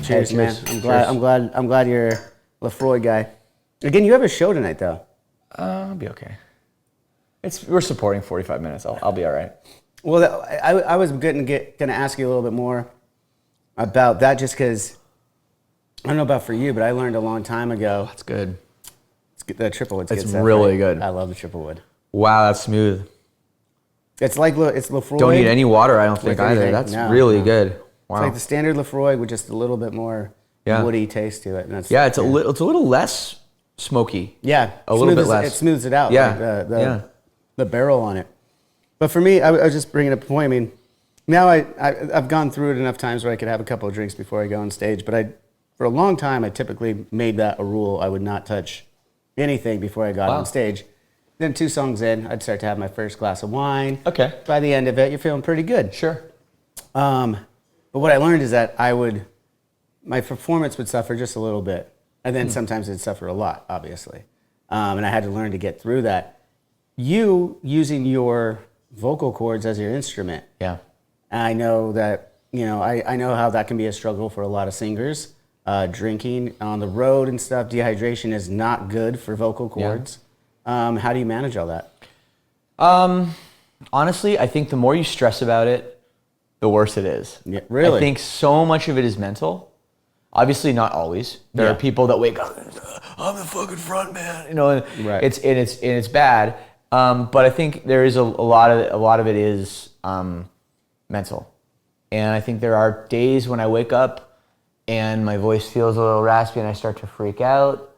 Cheers, Hey, man. cheers. I'm glad you're a Lefroy guy. Again, you have a show tonight, though. I'll be okay. We're supporting 45 minutes. I'll be all right. Well, I was gonna ask you a little bit more about that, just because I don't know about for you, but I learned a long time ago. That's good. The triple wood's It's good stuff, really right? good. I love the triple wood. Wow, that's smooth. It's like it's Lefroy. Don't need any water, I don't think, either. anything. That's No, really no. good. Wow. It's like the standard Lefroy with just a little bit more woody taste to it. And that's, it's a little less smoky. Yeah, a little bit less. It smooths it out. Yeah, like the barrel on it. But for me, I was just bringing up a point. I mean, now I've gone through it enough times where I could have a couple of drinks before I go on stage. But for a long time, I typically made that a rule. I would not touch anything before I got on stage. Then 2 songs in, I'd start to have my first glass of wine. Okay. By the end of it, you're feeling pretty good. Sure. But what I learned is that my performance would suffer just a little bit. And then sometimes it'd suffer a lot, obviously. And I had to learn to get through that. You using your vocal cords as your instrument. Yeah. I know that, I know how that can be a struggle for a lot of singers. Drinking on the road and stuff, dehydration is not good for vocal cords. Yeah. How do you manage all that? Honestly, I think the more you stress about it, the worse it is. Yeah, really? I think so much of it is mental. Obviously, not always. There are people that wake up, I'm the fucking front man, and Right. it's bad. But I think there is a lot of it is mental, and I think there are days when I wake up and my voice feels a little raspy, and I start to freak out,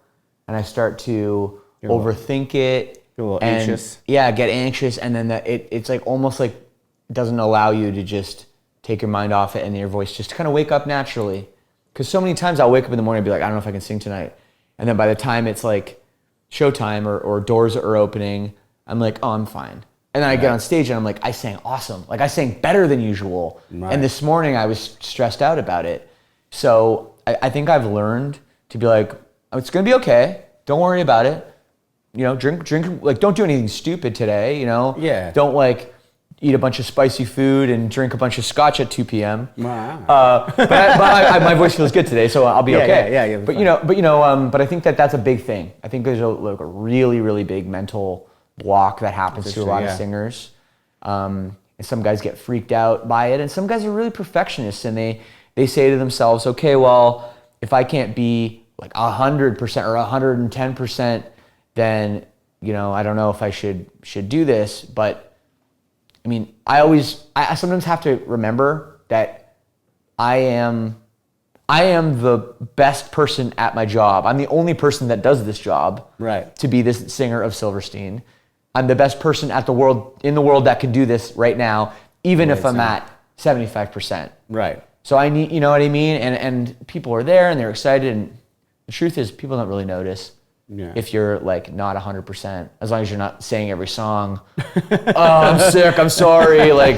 and I start to overthink it, a little and, anxious. Yeah, get anxious, and then it's like almost like it doesn't allow you to just take your mind off it, and your voice just kind of wake up naturally. Because so many times I'll wake up in the morning and be like, I don't know if I can sing tonight. And then by the time it's like showtime or doors are opening, I'm like, oh, I'm fine. And then I get on stage and I'm like, I sang awesome. Like I sang better than usual. Right. And this morning I was stressed out about it. So I think I've learned to be like, oh, it's going to be okay. Don't worry about it. Drink, like don't do anything stupid today, Yeah. Don't like eat a bunch of spicy food and drink a bunch of scotch at 2 p.m. Wow. But my voice feels good today, so I'll be okay. Yeah. But I think that's a big thing. I think there's a really, really big mental block that happens to a lot of singers. And some guys get freaked out by it, and some guys are really perfectionists, and they say to themselves, okay, well, if I can't be like 100% or 110%, then I don't know if I should do this, but. I mean, I sometimes have to remember that I am the best person at my job. I'm the only person that does this job. Right. To be this singer of Silverstein. I'm the best person in the world that can do this right now, even if I'm at 75%. Right. So I need, you know what I mean? And people are there and they're excited, and the truth is people don't really notice. Yeah. If you're like not 100%, as long as you're not saying every song, oh, I'm sick, I'm sorry, like